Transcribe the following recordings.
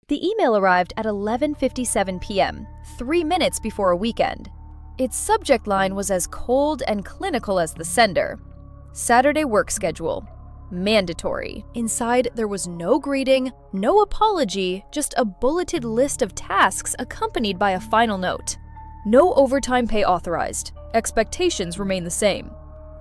The email arrived at 11:57 p.m., 3 minutes before a weekend. Its subject line was as cold and clinical as the sender. Saturday work schedule. Mandatory. Inside, there was no greeting, no apology, just a bulleted list of tasks accompanied by a final note. No overtime pay authorized. Expectations remain the same.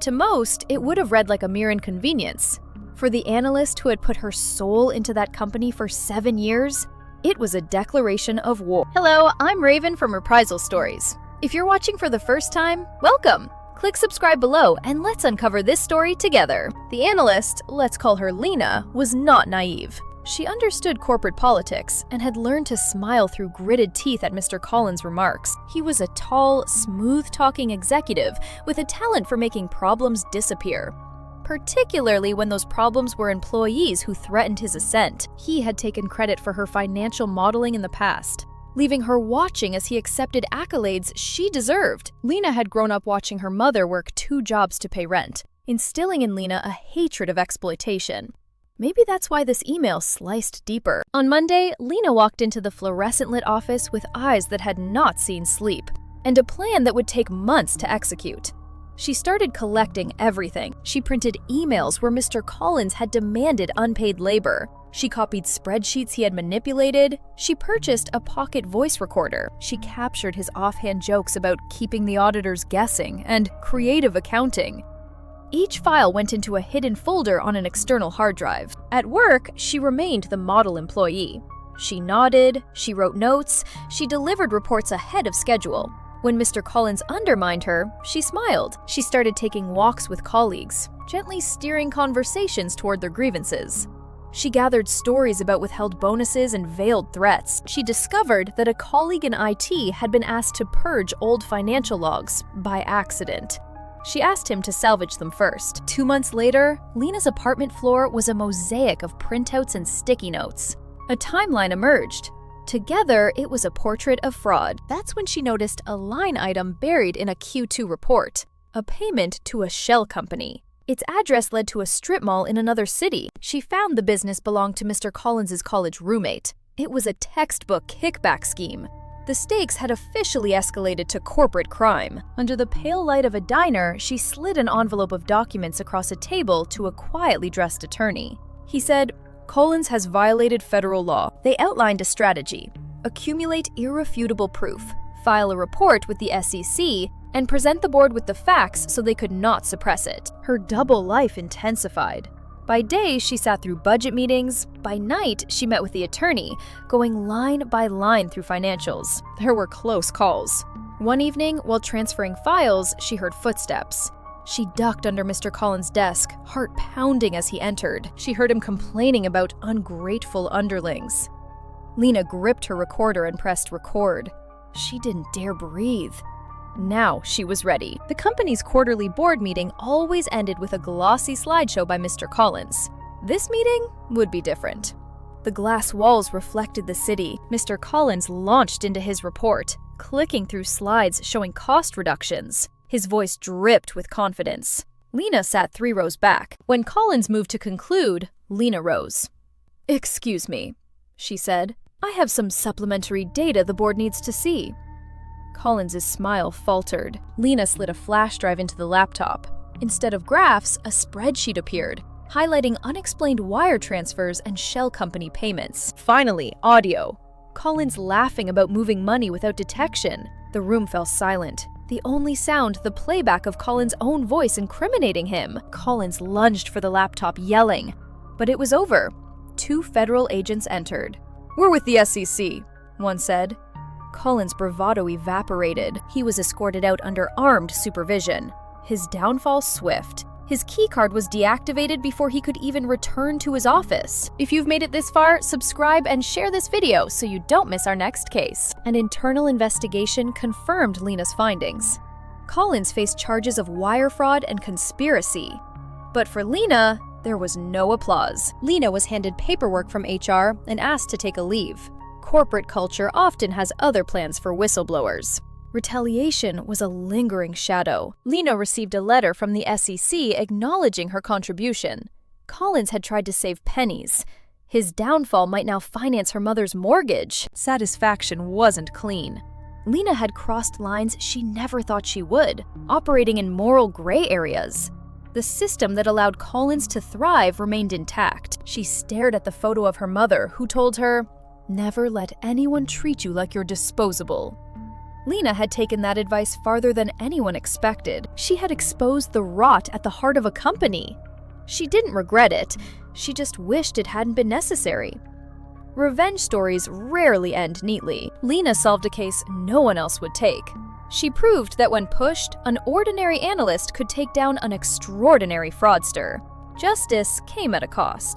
To most, it would have read like a mere inconvenience. For the analyst who had put her soul into that company for 7 years, it was a declaration of war. Hello, I'm Raven from Reprisal Stories. If you're watching for the first time, welcome! Click subscribe below and let's uncover this story together. The analyst, let's call her Lena, was not naive. She understood corporate politics and had learned to smile through gritted teeth at Mr. Collins' remarks. He was a tall, smooth-talking executive with a talent for making problems disappear. Particularly when those problems were employees who threatened his ascent. He had taken credit for her financial modeling in the past, leaving her watching as he accepted accolades she deserved. Lena had grown up watching her mother work 2 jobs to pay rent, instilling in Lena a hatred of exploitation. Maybe that's why this email sliced deeper. On Monday, Lena walked into the fluorescent-lit office with eyes that had not seen sleep, and a plan that would take months to execute. She started collecting everything. She printed emails where Mr. Collins had demanded unpaid labor. She copied spreadsheets he had manipulated. She purchased a pocket voice recorder. She captured his offhand jokes about keeping the auditors guessing and creative accounting. Each file went into a hidden folder on an external hard drive. At work, she remained the model employee. She nodded, she wrote notes, she delivered reports ahead of schedule. When Mr. Collins undermined her, she smiled. She started taking walks with colleagues, gently steering conversations toward their grievances. She gathered stories about withheld bonuses and veiled threats. She discovered that a colleague in IT had been asked to purge old financial logs by accident. She asked him to salvage them first. 2 months later, Lena's apartment floor was a mosaic of printouts and sticky notes. A timeline emerged. Together, it was a portrait of fraud. That's when she noticed a line item buried in a Q2 report, a payment to a shell company. Its address led to a strip mall in another city. She found the business belonged to Mr. Collins' college roommate. It was a textbook kickback scheme. The stakes had officially escalated to corporate crime. Under the pale light of a diner, she slid an envelope of documents across a table to a quietly dressed attorney. He said, "Collins has violated federal law." They outlined a strategy: accumulate irrefutable proof, file a report with the SEC, and present the board with the facts so they could not suppress it. Her double life intensified. By day, she sat through budget meetings. By night, she met with the attorney, going line by line through financials. There were close calls. One evening, while transferring files, she heard footsteps. She ducked under Mr. Collins' desk, heart pounding as he entered. She heard him complaining about ungrateful underlings. Lena gripped her recorder and pressed record. She didn't dare breathe. Now she was ready. The company's quarterly board meeting always ended with a glossy slideshow by Mr. Collins. This meeting would be different. The glass walls reflected the city. Mr. Collins launched into his report, clicking through slides showing cost reductions. His voice dripped with confidence. Lena sat 3 rows back. When Collins moved to conclude, Lena rose. "Excuse me," she said. "I have some supplementary data the board needs to see." Collins' smile faltered. Lena slid a flash drive into the laptop. Instead of graphs, a spreadsheet appeared, highlighting unexplained wire transfers and shell company payments. Finally, audio. Collins laughing about moving money without detection. The room fell silent. The only sound, the playback of Collins' own voice incriminating him. Collins lunged for the laptop, yelling. But it was over. 2 federal agents entered. "We're with the SEC," one said. Collins' bravado evaporated. He was escorted out under armed supervision. His downfall swift. His keycard was deactivated before he could even return to his office. If you've made it this far, subscribe and share this video so you don't miss our next case. An internal investigation confirmed Lena's findings. Collins faced charges of wire fraud and conspiracy. But for Lena, there was no applause. Lena was handed paperwork from HR and asked to take a leave. Corporate culture often has other plans for whistleblowers. Retaliation was a lingering shadow. Lena received a letter from the SEC acknowledging her contribution. Collins had tried to save pennies. His downfall might now finance her mother's mortgage. Satisfaction wasn't clean. Lena had crossed lines she never thought she would, operating in moral gray areas. The system that allowed Collins to thrive remained intact. She stared at the photo of her mother, who told her, "Never let anyone treat you like you're disposable." Lena had taken that advice farther than anyone expected. She had exposed the rot at the heart of a company. She didn't regret it. She just wished it hadn't been necessary. Revenge stories rarely end neatly. Lena solved a case no one else would take. She proved that when pushed, an ordinary analyst could take down an extraordinary fraudster. Justice came at a cost.